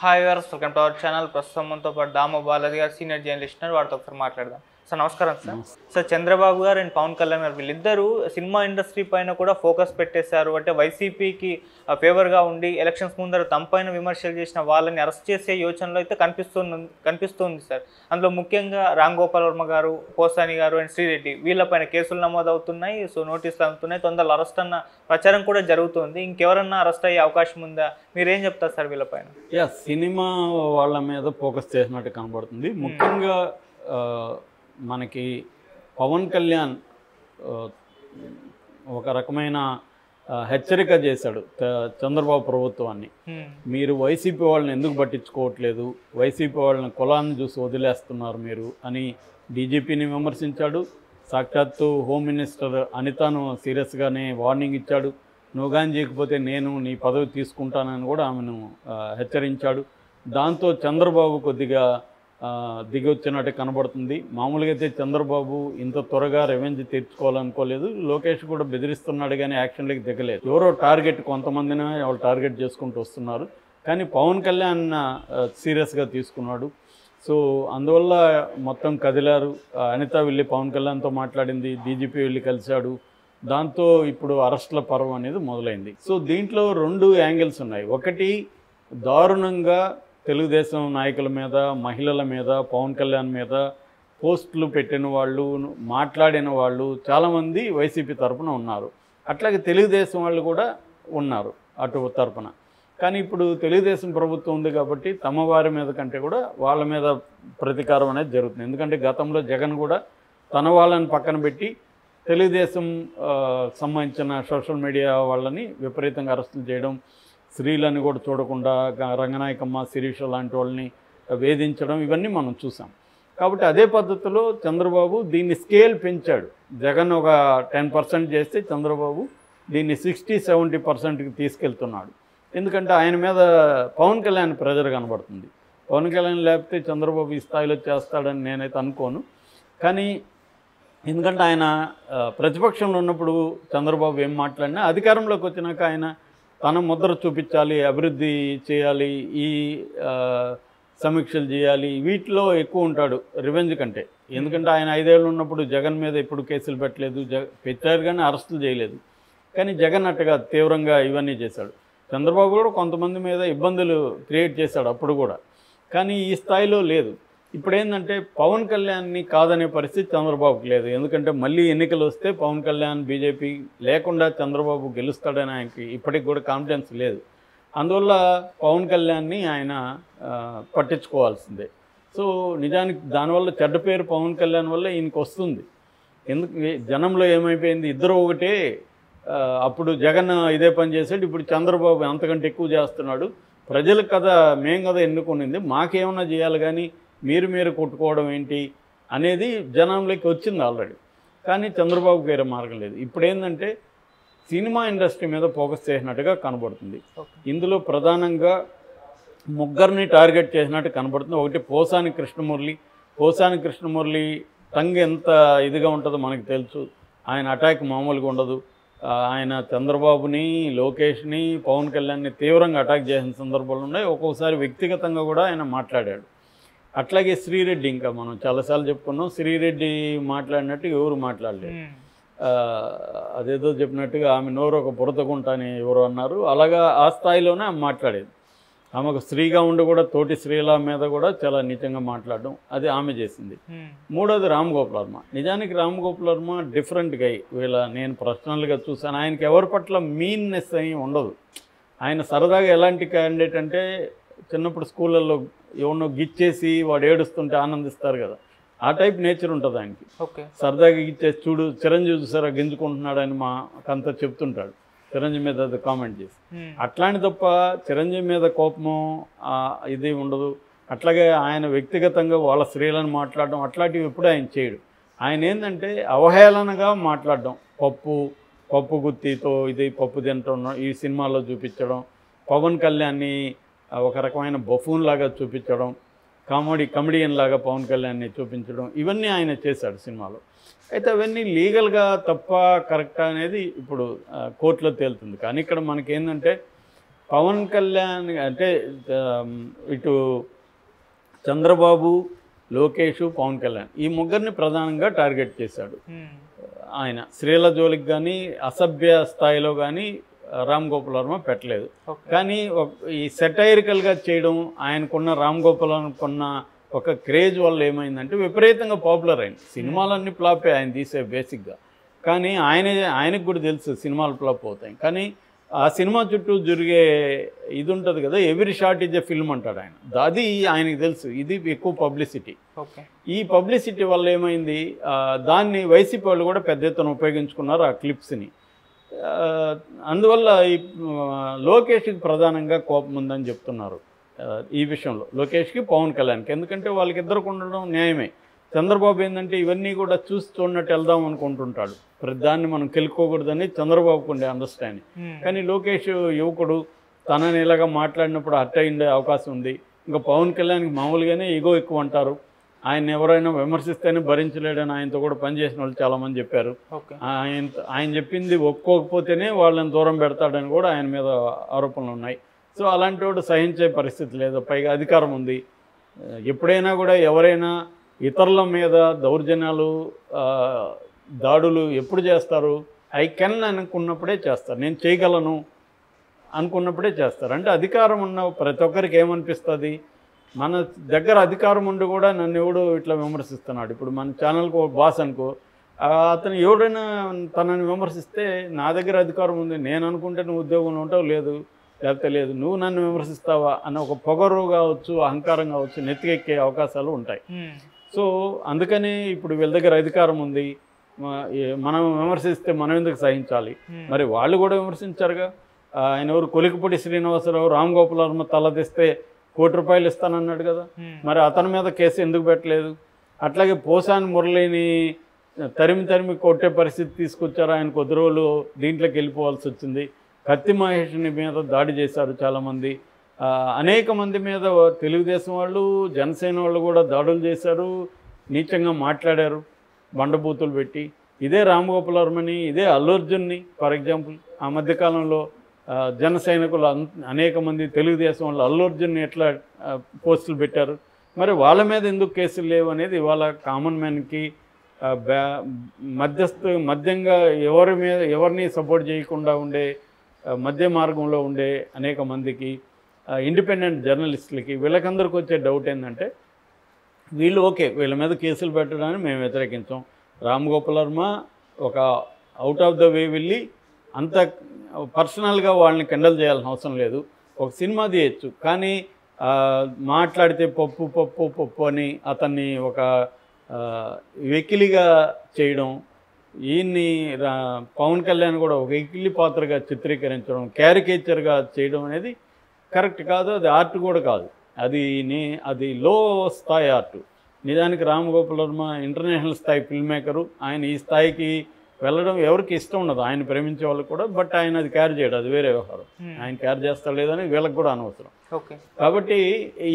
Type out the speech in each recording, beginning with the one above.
Hi viewers, welcome to our channel. ప్రస్తుతం మనతో పాటు దామ బాలాజీ గారు సీనియర్ జర్నలిస్ట్ వారితో ఒకసారి మాట్లాడదాం. సార్ నమస్కారం. సార్ చంద్రబాబు గారు అండ్ పవన్ కళ్యాణ్ గారు వీళ్ళిద్దరూ సినిమా ఇండస్ట్రీ పైన కూడా ఫోకస్ పెట్టేశారు. అంటే వైసీపీకి ఫేవర్గా ఉండి ఎలక్షన్స్ ముందర తమపైన విమర్శలు చేసిన వాళ్ళని అరెస్ట్ చేసే యోచనలో అయితే కనిపిస్తుంది సార్. అందులో ముఖ్యంగా రామ్ గోపాల్ వర్మ గారు, పోసాని గారు అండ్ శ్రీరెడ్డి వీళ్ళపైన కేసులు నమోదవుతున్నాయి. సో నోటీసులు అందుతున్నాయి. తొందరలో అరెస్ట్ అన్న ప్రచారం కూడా జరుగుతుంది. ఇంకెవరన్నా అరెస్ట్ అయ్యే అవకాశం ఉందా? మీరేం చెప్తారు సార్ వీళ్ళపైన? సినిమా వాళ్ళ మీద ఫోకస్ చేసినట్టు కనబడుతుంది. ముఖ్యంగా మనకి పవన్ కళ్యాణ్ ఒక రకమైన హెచ్చరిక చేశాడు చంద్రబాబు ప్రభుత్వాన్ని. మీరు వైసీపీ వాళ్ళని ఎందుకు పట్టించుకోవట్లేదు, వైసీపీ వాళ్ళని కులాన్ని చూసి వదిలేస్తున్నారు మీరు అని డీజీపీని విమర్శించాడు. సాక్షాత్తు హోమ్ మినిస్టర్ అనితను సీరియస్గానే వార్నింగ్ ఇచ్చాడు. నువ్వు కానీ చేయకపోతే నేను నీ పదవి తీసుకుంటానని కూడా ఆమెను హెచ్చరించాడు. దాంతో చంద్రబాబు కొద్దిగా దిగొచ్చినట్టు కనబడుతుంది. మామూలుగా అయితే చంద్రబాబు ఇంత త్వరగా రెవెంజ్ తీర్చుకోవాలనుకోలేదు. లోకేష్ కూడా బెదిరిస్తున్నాడు కానీ యాక్షన్లకి దిగలేదు. ఎవరో టార్గెట్ కొంతమందిని వాళ్ళు టార్గెట్ చేసుకుంటూ వస్తున్నారు. కానీ పవన్ కళ్యాణ్ సీరియస్గా తీసుకున్నాడు. సో అందువల్ల మొత్తం కదిలారు. అనిత వెళ్ళి పవన్ కళ్యాణ్తో మాట్లాడింది, డీజీపీ వెళ్ళి కలిశాడు. దాంతో ఇప్పుడు అరెస్టుల పర్వం అనేది మొదలైంది. సో దీంట్లో రెండు యాంగిల్స్ ఉన్నాయి. ఒకటి, దారుణంగా తెలుగుదేశం నాయకుల మీద, మహిళల మీద, పవన్ కళ్యాణ్ మీద పోస్టులు పెట్టిన వాళ్ళు, మాట్లాడిన వాళ్ళు చాలామంది వైసీపీ తరఫున ఉన్నారు. అట్లాగే తెలుగుదేశం వాళ్ళు కూడా ఉన్నారు అటు తరఫున. కానీ ఇప్పుడు తెలుగుదేశం ప్రభుత్వం ఉంది కాబట్టి తమ వారి మీద కంటే కూడా వాళ్ళ మీద ప్రతీకారం అనేది జరుగుతుంది. ఎందుకంటే గతంలో జగన్ కూడా తన వాళ్ళని పక్కన పెట్టి తెలుగుదేశం సంబంధించిన సోషల్ మీడియా వాళ్ళని విపరీతంగా అరెస్టులు చేయడం, స్త్రీలను కూడా చూడకుండా రంగనాయకమ్మ, శిరీష లాంటి వాళ్ళని వేధించడం, ఇవన్నీ మనం చూసాం. కాబట్టి అదే పద్ధతిలో చంద్రబాబు దీన్ని స్కేల్ పెంచాడు. జగన్ ఒక 10% చేస్తే చంద్రబాబు దీన్ని 60-70%కి తీసుకెళ్తున్నాడు. ఎందుకంటే ఆయన మీద పవన్ కళ్యాణ్ ప్రెజర్ కనబడుతుంది. పవన్ కళ్యాణ్ లేకపోతే చంద్రబాబు ఈ స్థాయిలో చేస్తాడని నేనైతే అనుకోను. కానీ ఎందుకంటే ఆయన ప్రతిపక్షంలో ఉన్నప్పుడు చంద్రబాబు ఏం మాట్లాడినా అధికారంలోకి వచ్చినాక ఆయన తన ముద్ర చూపించాలి, అభివృద్ధి చేయాలి, ఈ సమీక్షలు చేయాలి, వీటిలో ఎక్కువ ఉంటాడు రివెంజ్ కంటే. ఎందుకంటే ఆయన 5 ఏళ్ళు ఉన్నప్పుడు జగన్ మీద ఎప్పుడు కేసులు పెట్టలేదు, పెట్టారు కానీ అరెస్టులు చేయలేదు. కానీ జగన్ అట్టగా తీవ్రంగా ఇవన్నీ చేశాడు. చంద్రబాబు కూడా కొంతమంది మీద ఇబ్బందులు క్రియేట్ చేశాడు అప్పుడు కూడా, కానీ ఈ స్థాయిలో లేదు. ఇప్పుడు ఏంటంటే పవన్ కళ్యాణ్ని కాదనే పరిస్థితి చంద్రబాబుకి లేదు. ఎందుకంటే మళ్ళీ ఎన్నికలు వస్తే పవన్ కళ్యాణ్ బీజేపీ లేకుండా చంద్రబాబు గెలుస్తాడని ఆయనకి ఇప్పటికి కూడా కాన్ఫిడెన్స్ లేదు. అందువల్ల పవన్ కళ్యాణ్ని ఆయన పట్టించుకోవాల్సిందే. సో నిజానికి దానివల్ల చెడ్డ పేరు పవన్ కళ్యాణ్ వల్ల ఈయనకి వస్తుంది. ఎందుకు జనంలో ఏమైపోయింది, ఇద్దరు ఒకటే. అప్పుడు జగన్ ఇదే పని చేశాడు, ఇప్పుడు చంద్రబాబు అంతకంటే ఎక్కువ చేస్తున్నాడు. ప్రజలకు కదా, మేం కదా ఎన్నుకునింది, మాకేమన్నా చేయాలి కానీ మీరు కొట్టుకోవడం ఏంటి అనేది జనంలోకి వచ్చింది ఆల్రెడీ. కానీ చంద్రబాబుకి వేరే మార్గం లేదు. ఇప్పుడు ఏంటంటే సినిమా ఇండస్ట్రీ మీద ఫోకస్ చేసినట్టుగా కనబడుతుంది. ఇందులో ప్రధానంగా ముగ్గురిని టార్గెట్ చేసినట్టు కనబడుతుంది. ఒకటి పోసాని కృష్ణమురళి టంగ్ ఎంత ఇదిగా ఉంటుందో మనకు తెలుసు. ఆయన అటాక్ మామూలుగా ఉండదు. ఆయన చంద్రబాబుని, లోకేష్ని, పవన్ కళ్యాణ్ని తీవ్రంగా అటాక్ చేసిన సందర్భాలు ఉన్నాయి. ఒక్కొక్కసారి వ్యక్తిగతంగా కూడా ఆయన మాట్లాడాడు. అట్లాగే శ్రీరెడ్డి, ఇంకా మనం చాలాసార్లు చెప్పుకున్నాం, శ్రీరెడ్డి మాట్లాడినట్టు ఎవరు మాట్లాడలేదు. అదేదో చెప్పినట్టుగా ఆమె నోరు ఒక బురదగుంట అని ఎవరు అన్నారు, అలాగా ఆ స్థాయిలోనే ఆమె మాట్లాడేది. ఆమెకు స్త్రీగా ఉండి కూడా తోటి స్త్రీల మీద కూడా చాలా నీచంగా మాట్లాడడం అది ఆమె చేసింది. మూడోది రామ్ గోపాల్ వర్మ. నిజానికి రామ్ గోపాల్ వర్మ డిఫరెంట్ గై. నేను పర్సనల్గా చూసాను. ఆయనకి ఎవరి పట్ల మీన్నెస్ అని ఉండదు. ఆయన సరదాగా ఎలాంటి క్యాండిడేట్ అంటే, చిన్నప్పుడు స్కూళ్ళల్లో ఎవరినో గిచ్చేసి వాడు ఏడుస్తుంటే ఆనందిస్తారు కదా, ఆ టైప్ నేచర్ ఉంటుంది ఆయనకి. సరదాగా గిచ్చేసి, చూడు చిరంజీవి చూసారా గింజుకుంటున్నాడు అని మాకంతా చెప్తుంటాడు, చిరంజీవి మీద అది కామెంట్ చేసి. అట్లాంటి తప్ప చిరంజీవి మీద కోపము ఇది ఉండదు. అట్లాగే ఆయన వ్యక్తిగతంగా వాళ్ళ స్త్రీలను మాట్లాడడం అట్లాంటివి ఎప్పుడు ఆయన చేయడు. ఆయన ఏంటంటే అవహేళనగా మాట్లాడడం, పప్పు గుత్తితో ఇది పప్పు తింటున్న ఈ సినిమాలో చూపించడం, పవన్ కళ్యాణ్ని ఒక రకమైన బఫూన్ లాగా చూపించడం, కమెడియన్ లాగా పవన్ కళ్యాణ్ని చూపించడం, ఇవన్నీ ఆయన చేశాడు సినిమాలో. అయితే అవన్నీ లీగల్గా తప్ప కరెక్టా అనేది ఇప్పుడు కోర్టులో తేలుతుంది. కానీ ఇక్కడ మనకేంటంటే పవన్ కళ్యాణ్ అంటే ఇటు చంద్రబాబు, లోకేష్, పవన్ కళ్యాణ్ ఈ ముగ్గురిని ప్రధానంగా టార్గెట్ చేశాడు ఆయన. స్త్రీల జోలికి కానీ అసభ్య స్థాయిలో కానీ రామ్ గోపాల్ వర్మ పెట్టలేదు. కానీ ఈ సెటైరికల్గా చేయడం ఆయనకున్న రామ్ గోపాల్ వర్మకున్న ఒక క్రేజ్ వల్ల ఏమైందంటే విపరీతంగా పాపులర్ అయింది. సినిమాలన్నీ ఫ్లాపే ఆయన తీసే బేసిక్గా. కానీ ఆయనకు కూడా తెలుసు సినిమాలు ఫ్లాప్ అవుతాయి. కానీ ఆ సినిమా చుట్టూ జరిగే ఇది ఉంటుంది కదా, every shot is a film అంటాడు ఆయన. అది ఆయనకు తెలుసు, ఇది ఎక్కువ పబ్లిసిటీ. ఈ పబ్లిసిటీ వల్ల ఏమైంది, దాన్ని వైసీపీ వాళ్ళు కూడా పెద్ద ఎత్తున ఉపయోగించుకున్నారు ఆ క్లిప్స్ని. అందువల్ల ఈ లోకేష్కి ప్రధానంగా కోపం ఉందని చెప్తున్నారు ఈ విషయంలో, లోకేష్కి పవన్ కళ్యాణ్కి. ఎందుకంటే వాళ్ళకిద్దరికి ఉండడం న్యాయమే. చంద్రబాబు ఏంటంటే ఇవన్నీ కూడా చూసి చూడనట్టు వెళ్దాం అనుకుంటుంటాడు. దాన్ని మనం కెలుక్కోకూడదని చంద్రబాబుకు ఉండే అండర్స్టాండింగ్. కానీ లోకేష్ యువకుడు, తనని ఇలాగా మాట్లాడినప్పుడు హర్ట్ అయ్యే అవకాశం ఉంది. ఇంకా పవన్ కళ్యాణ్కి మామూలుగానే ఈగో ఎక్కువ అంటారు. ఆయన ఎవరైనా విమర్శిస్తేనే భరించలేడని ఆయనతో కూడా పనిచేసిన వాళ్ళు చాలామంది చెప్పారు. ఆయన చెప్పింది ఒప్పుకోకపోతేనే వాళ్ళని దూరం పెడతాడని కూడా ఆయన మీద ఆరోపణలు ఉన్నాయి. సో అలాంటి వాడు సహించే పరిస్థితి లేదు. పైగా అధికారం ఉంది. ఎప్పుడైనా కూడా ఎవరైనా ఇతరుల మీద దౌర్జన్యాలు, దాడులు ఎప్పుడు చేస్తారు? ఐ కెన్ అనుకున్నప్పుడే చేస్తారు, నేను చేయగలను అనుకున్నప్పుడే చేస్తారు. అంటే అధికారం ఉన్న ప్రతి ఒక్కరికి ఏమనిపిస్తుంది, మన దగ్గర అధికారం ఉండి కూడా నన్ను ఎవడు ఇట్లా విమర్శిస్తున్నాడు. ఇప్పుడు మన ఛానల్కు బాస్ అనుకో, అతను ఎవడైనా తనని విమర్శిస్తే నా దగ్గర అధికారం ఉంది, నేను అనుకుంటే నువ్వు ఉద్యోగంలో ఉంటావు, లేదు లేకపోతే లేదు, నువ్వు నన్ను విమర్శిస్తావా అన్న ఒక పొగరు కావచ్చు, అహంకారం కావచ్చు, నెత్తికెక్కే అవకాశాలు ఉంటాయి. సో అందుకని ఇప్పుడు వీళ్ళ దగ్గర అధికారం ఉంది, మనం విమర్శిస్తే మనం ఎందుకు సహించాలి? మరి వాళ్ళు కూడా విమర్శించారుగా. ఆయన ఎవరు, కొలికిపూడి శ్రీనివాసరావు రామ్ గోపాల్ వర్మ తలదిస్తే ₹1 ఇస్తానన్నాడు కదా, మరి అతని మీద కేసు ఎందుకు పెట్టలేదు? అట్లాగే పోసాని మురళిని తరిమి కొట్టే పరిస్థితి తీసుకొచ్చారు. ఆయన కొద్ది రోజులు దీంట్లోకి వెళ్ళిపోవాల్సి వచ్చింది. కత్తి మహేష్ని మీద దాడి చేశారు చాలామంది. అనేక మంది మీద తెలుగుదేశం వాళ్ళు, జనసేన వాళ్ళు కూడా దాడులు చేశారు, నీచంగా మాట్లాడారు, బండబూతులు పెట్టి. ఇదే రామ్ గోపాల్ వర్మని, ఇదే అల్లు అర్జున్ని ఫర్ ఎగ్జాంపుల్ ఆ మధ్యకాలంలో జన సైనికులు అనేక మంది తెలుగుదేశం వాళ్ళు అల్లు అర్జున్ని ఎట్లా పోస్టులు పెట్టారు. మరి వాళ్ళ మీద ఎందుకు కేసులు లేవు అనేది ఇవాళ కామన్ మ్యాన్కి, మధ్యంగా ఎవరిని సపోర్ట్ చేయకుండా ఉండే మధ్య మార్గంలో ఉండే అనేక మందికి, ఇండిపెండెంట్ జర్నలిస్టులకి, వీళ్ళకందరికి వచ్చే డౌట్ ఏంటంటే, వీళ్ళు ఓకే వీళ్ళ మీద కేసులు పెట్టడాన్ని మేము వ్యతిరేకించాం. రామ్ గోపాల్ వర్మ ఒక అవుట్ ఆఫ్ ద వే వెళ్ళి అంత పర్సనల్గా వాళ్ళని కెండల్ చేయాల్సిన అవసరం లేదు. ఒక సినిమా తీయచ్చు, కానీ మాట్లాడితే పప్పు అని అతన్ని ఒక వెకిలిగా చేయడం, ఈయన్ని పవన్ కళ్యాణ్ కూడా ఒక వెకిలి పాత్రగా చిత్రీకరించడం, క్యారికేచర్గా చేయడం అనేది కరెక్ట్ కాదు. అది ఆర్ట్ కూడా కాదు, అది లో స్థాయి ఆర్ట్. నిజానికి రామ్ గోపాల్ వర్మ ఇంటర్నేషనల్ స్థాయి ఫిల్మ్ మేకరు. ఆయన ఈ స్థాయికి వెళ్ళడం ఎవరికి ఇష్టం ఉండదు, ఆయన ప్రేమించే వాళ్ళకి కూడా. బట్ ఆయన అది క్యారీ చేయడు, అది వేరే వ్యవహారం. ఆయన క్యారీ చేస్తా లేదని వీళ్ళకి కూడా అనవసరం. కాబట్టి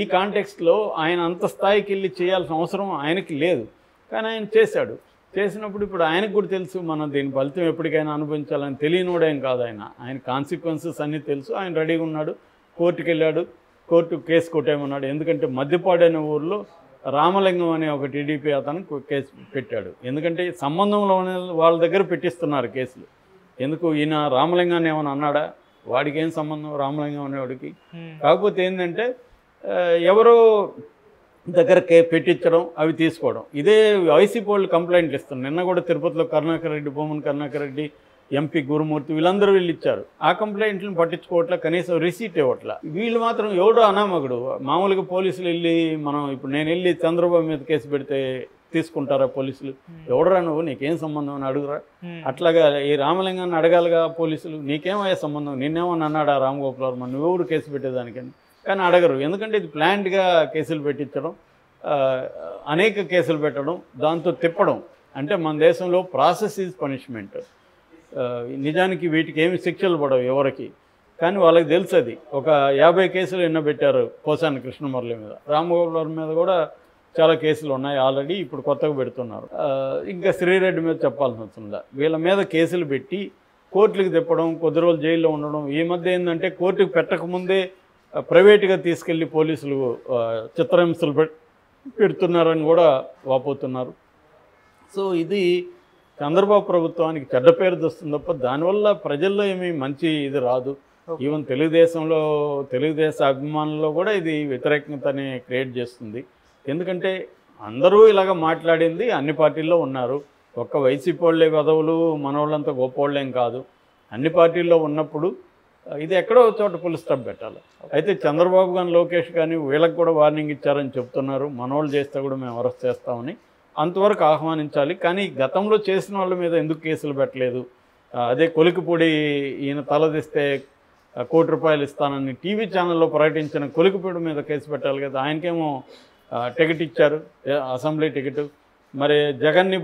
ఈ కాంటెక్స్ట్లో ఆయన అంత స్థాయికి వెళ్ళి చేయాల్సిన అవసరం ఆయనకి లేదు. కానీ ఆయన చేశాడు. చేసినప్పుడు ఇప్పుడు ఆయనకు కూడా తెలుసు మనం దీని ఫలితం ఎప్పటికైనా అనుభవించాలని. తెలియనివాడేం కాదు ఆయన కాన్సిక్వెన్సెస్ అన్నీ తెలుసు. ఆయన రెడీగా ఉన్నాడు, కోర్టుకు వెళ్ళాడు, కోర్టు కేసు కొట్టేయమన్నాడు. ఎందుకంటే మధ్యపాడు అనే ఊరిలో రామలింగం అనే ఒక టీడీపీ అతను కేసు పెట్టాడు. ఎందుకంటే సంబంధంలో వాళ్ళ దగ్గర పెట్టిస్తున్నారు కేసులు. ఎందుకు, ఈయన రామలింగాన్ని ఏమైనా అన్నాడా? వాడికి ఏం సంబంధం రామలింగం అనేవాడికి? కాకపోతే ఏంటంటే ఎవరో దగ్గర పెట్టించడం, అవి తీసుకోవడం. ఇదే వైసీపీ వాళ్ళు కంప్లైంట్లు ఇస్తున్నారు. నిన్న కూడా తిరుపతిలో కరుణాకర్ రెడ్డి, భూమన్ కరుణాకర్ రెడ్డి, ఎంపీ గురుమూర్తి వీళ్ళందరూ వీళ్ళు ఇచ్చారు. ఆ కంప్లైంట్లను పట్టించుకోవట్లా, కనీసం రిసీట్ ఇవ్వట్లా. వీళ్ళు మాత్రం ఎవడో అనామకుడు. మామూలుగా పోలీసులు వెళ్ళి, ఇప్పుడు నేను వెళ్ళి చంద్రబాబు మీద కేసు పెడితే తీసుకుంటారా పోలీసులు? ఎవడరా నువ్వు, నీకేం సంబంధం అని అడుగురా. అట్లాగా ఈ రామలింగాన్ని అడగాలిగా పోలీసులు, నీకేమయ్యే సంబంధం, నిన్నేమని అన్నాడా రామ్ గోపాల్ వర్మ, నువ్వెవడు కేసు పెట్టేదానికని? కానీ అడగరు. ఎందుకంటే ఇది ప్లాంట్గా కేసులు పెట్టించడం, అనేక కేసులు పెట్టడం, దాంతో తిప్పడం. అంటే మన దేశంలో ప్రాసెస్ ఈజ్ పనిష్మెంట్. నిజానికి వీటికి ఏమి శిక్షలు పడవు ఎవరికి, కానీ వాళ్ళకి తెలుసు. అది ఒక 50 కేసులు ఎన్నో పెట్టారు పోసాని కృష్ణమురళి మీద. రామ్ గోపాల్ వర్మ మీద కూడా చాలా కేసులు ఉన్నాయి ఆల్రెడీ, ఇప్పుడు కొత్తగా పెడుతున్నారు. ఇంకా శ్రీరెడ్డి మీద చెప్పాల్సిన అవసరం లేదు. వీళ్ళ మీద కేసులు పెట్టి కోర్టులకు తిప్పడం, కొద్ది రోజులు జైల్లో ఉండడం. ఈ మధ్య ఏంటంటే కోర్టుకు పెట్టకముందే ప్రైవేట్గా తీసుకెళ్ళి పోలీసులు చిత్రహింసలు పెడుతున్నారని కూడా వాపోతున్నారు. సో ఇది చంద్రబాబు ప్రభుత్వానికి చెడ్డ పేరు తెస్తుంది తప్ప దానివల్ల ప్రజల్లో ఏమీ మంచి ఇది రాదు. ఈవెన్ తెలుగుదేశ అభిమానుల్లో కూడా ఇది వ్యతిరేకతని క్రియేట్ చేస్తుంది. ఎందుకంటే అందరూ ఇలాగ మాట్లాడింది అన్ని పార్టీల్లో ఉన్నారు. ఒక్క వైసీపీ వాళ్ళే పదవులు మనవాళ్ళంతా గొప్పవాళ్ళేం కాదు. అన్ని పార్టీల్లో ఉన్నప్పుడు ఇది ఎక్కడో చోట ఫుల్ స్టాప్ పెట్టాలి. అయితే చంద్రబాబు కానీ లోకేష్ కానీ వీళ్ళకి కూడా వార్నింగ్ ఇచ్చారని చెప్తున్నారు. మనోళ్ళు చేస్తే కూడా మేము అరెస్ట్ చేస్తామని. అంతవరకు ఆహ్వానించాలి. కానీ గతంలో చేసిన వాళ్ళ మీద ఎందుకు కేసులు పెట్టలేదు? అదే కొలికిపూడి ఈయన తలదిస్తే ₹1,00,00,000 ఇస్తానని టీవీ ఛానల్లో ప్రకటించిన కొలికిపూడి మీద కేసు పెట్టాలి కదా. ఆయనకేమో టికెట్ ఇచ్చారు, అసెంబ్లీ టికెట్. మరి జగన్ని